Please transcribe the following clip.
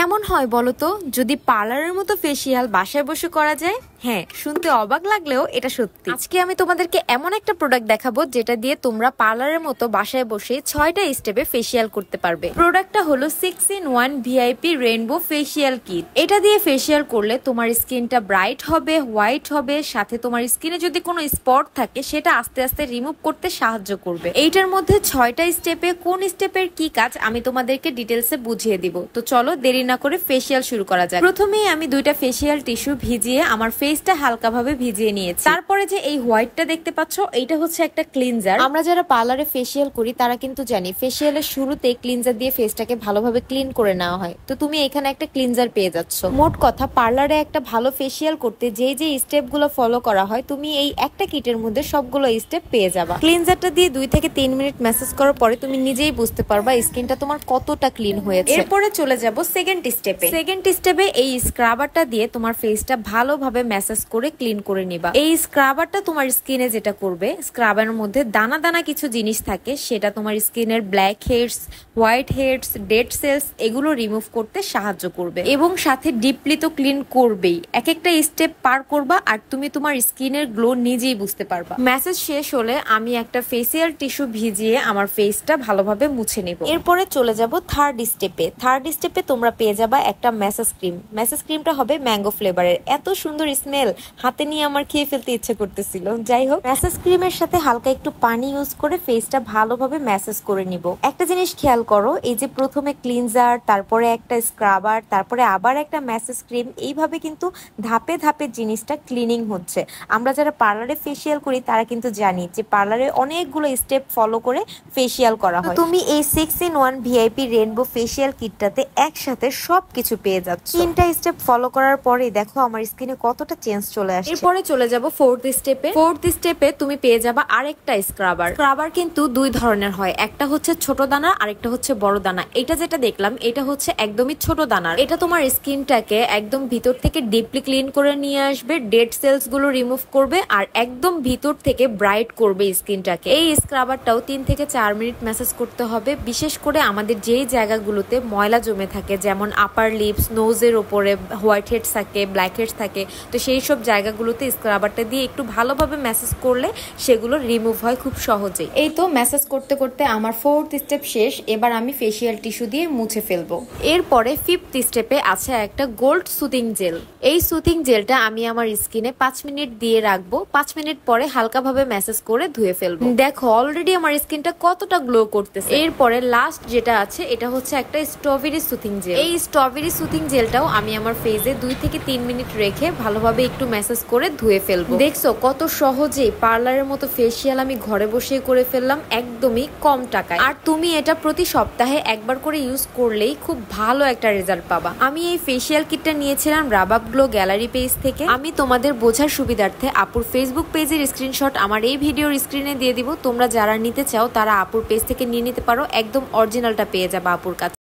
কেমন হয় বলো তো যদি পার্লারের মতো ফেসিয়াল বাসায় বসে করা যায়? হ্যাঁ, শুনতে অবাক লাগলেও এটা সত্যি। আজকে আমি তোমাদেরকে এমন একটা প্রোডাক্ট দেখাবো যেটা দিয়ে তোমরা পার্লারের মতো বাসায় বসে 6টা স্টেপে ফেসিয়াল করতে পারবে। প্রোডাক্টটা হলো 6-in-1 VIP rainbow facial kit. এটা দিয়ে ফেসিয়াল করলে তোমার স্কিনটা ব্রাইট হবে, হোয়াইট হবে, সাথে তোমার স্কিনে যদি কোনো স্পট থাকে সেটা আস্তে আস্তে রিমুভ করতে সাহায্য করবে। এইটার মধ্যে 6টা স্টেপে কোন স্টেপের কি কাজ আমি তোমাদেরকে ডিটেলসে বুঝিয়ে দিব। তো চলো দেরি না করে ফেসিয়াল শুরু করা যাক। প্রথমেই আমি 2টা ফেসিয়াল টিস্যু ভিজিয়ে আমার ফেসটা হালকাভাবে ভিজিয়ে নিয়েছি। তারপরে যে এই হোয়াইটটা দেখতে পাচ্ছ, এইটা হচ্ছে একটা ক্লিনজার। আমরা যারা পার্লারে ফেসিয়াল করি তারা কিন্তু জানি ফেসিয়ালের শুরুতে ক্লিনজার দিয়ে ফেসটাকে ভালোভাবে ক্লিন করে নেওয়া হয়। তো তুমি এখানে একটা ক্লিনজার পেয়ে যাচ্ছ। মোট কথা, পার্লারে একটা ভালো ফেসিয়াল করতে যে স্টেপগুলো ফলো করা হয় তুমি এই একটা কিটের মধ্যে সবগুলো স্টেপ পেয়ে যাবা। ক্লিনজারটা দিয়ে 2 থেকে 3 মিনিট ম্যাসেজ করার পরে তুমি নিজেই বুঝতে পারবা স্কিনটা তোমার কতটা ক্লিন হয়েছে। এরপরে চলে যাব সেকেন্ড স্টেপে। সেকেন্ড স্টেপে এই স্ক্রাবারটা দিয়ে তোমার ফেসটা ভালোভাবে ম্যাসেজ করে ক্লিন করে নিবা। এই স্ক্রাবারটা তোমার স্কিনে যেটা করবে, স্ক্রাবারের মধ্যে দানা দানা কিছু জিনিস থাকে, সেটা তোমার স্কিনের blackheads, whiteheads, dead cells এগুলো রিমুভ করতে সাহায্য করবে এবং সাথে ডিপলি তো ক্লিন করবেই। এক একটা স্টেপ পার করবা আর তুমি তোমার স্কিনের গ্লো নিজেই বুঝতে পারবা। ম্যাসেজ শেষ হলে আমি একটা ফেসিয়াল টিস্যু ভিজিয়ে আমার ফেসটা ভালোভাবে মুছে নেব। এরপরে চলে যাব থার্ড স্টেপে। থার্ড স্টেপে তোমরা পেয়ে যাবা একটা ম্যাসেজ ক্রিম। ম্যাসেজ ক্রিমটা হবে ম্যাঙ্গো ফ্লেভারের। এত সুন্দর স্মেল, হাতে নিয়ে আমার খেয়ে ফেলতে ইচ্ছে করতেছিল। যাই হোক, ম্যাসেজ ক্রিমের সাথে হালকা একটু পানি ইউজ করে ফেসটা ভালোভাবে ম্যাসেজ করে নিব। একটা জিনিস খেয়াল করো, এই যে প্রথমে ক্লিনজার, তারপরে একটা স্ক্রাবার, তারপরে আবার একটা ম্যাসেজ ক্রিম, এইভাবে কিন্তু ধাপে ধাপে জিনিসটা ক্লিনিং হচ্ছে। আমরা যারা পার্লারে ফেসিয়াল করি তারা কিন্তু জানি যে পার্লারে অনেকগুলো স্টেপ ফলো করে ফেসিয়াল করা হয়। তুমি এই 6-in-1 VIP রেইনবো ফেসিয়াল কিটটাতে একসাথে সবকিছু পেয়ে যাচ্ছ। 3টা স্টেপ ফলো করার পরে দেখো আমার স্কিনে কতটা চেঞ্জ চলে আসছে। এরপরে চলে যাব ফোর্থ স্টেপে। ফোর্থ স্টেপে তুমি পেয়ে যাবা আরেকটা স্ক্রাবার। স্ক্রাবার কিন্তু 2 ধরনের হয়, একটা হচ্ছে ছোট দানা, আরেকটা হচ্ছে বড় দানা। এটা যেটা দেখলাম এটা হচ্ছে একদমই ছোট দানার। এটা তোমার স্কিনটাকে একদম ভিতর থেকে ডিপলি ক্লিন করে নিয়ে আসবে, ডেড সেলস গুলো রিমুভ করবে আর একদম ভিতর থেকে ব্রাইট করবে স্কিনটাকে। এই স্ক্রাবারটাও 3 থেকে 4 মিনিট ম্যাসেজ করতে হবে। বিশেষ করে আমাদের যেই জায়গাগুলোতে ময়লা জমে থাকে, যেমন আপার লিপস, নোজের ওপরে হোয়াইট হেডস থাকে, ব্ল্যাক হেডস থাকে, তো সেই সব জায়গাগুলোতে স্ক্রাবারটা দিয়ে একটু ভালোভাবে ম্যাসেজ করলে সেগুলো রিমুভ হয় খুব সহজেই। এই তো ম্যাসেজ করতে করতে আমার ফোর্থ স্টেপ শেষ। এবার আমি ফেসিয়াল টিস্যু দিয়ে মুছে ফেলবো। এরপরে ফিফথ স্টেপে আছে একটা গোল্ড সুথিং জেল। এই সুথিং জেলটা আমি আমার স্কিনে 5 মিনিট দিয়ে রাখবো। 5 মিনিট পরে হালকাভাবে ম্যাসেজ করে ধুয়ে ফেলবো। দেখো অলরেডি আমার স্কিনটা কতটা গ্লো করতেছে। এরপরে লাস্ট যেটা আছে এটা হচ্ছে একটা স্ট্রবেরি সুথিং জেল। এই স্ট্রবেরি সুথিং জেলটাও আমি আমার ফেসে 2 থেকে 3 মিনিট রেখে ভালোভাবে একটু ম্যাসেজ করে ধুয়ে ফেলবো। দেখছো কত সহজেই পার্লারের মতো ফেসিয়াল আমি ঘরে বসে করে ফেললাম একদমই কম টাকায়। আর তুমি এটা প্রতি সপ্তাহে একবার করে ইউজ করলেই খুব ভালো একটা রেজাল্ট পাবা। আমি এই ফেসিয়াল কিটটা নিয়েছিলাম রাবাব গ্লো গ্যালারি পেজ থেকে। আমি তোমাদের বোঝার সুবিধার্থে আপুর ফেসবুক পেজের স্ক্রিনশট আমার এই ভিডিওর স্ক্রিনে দিয়ে দিব। তোমরা যারা নিতে চাও তারা আপুর পেজ থেকে নিয়ে নিতে পারো, একদম অরিজিনালটা পেয়ে যাবে আপুর কাছে।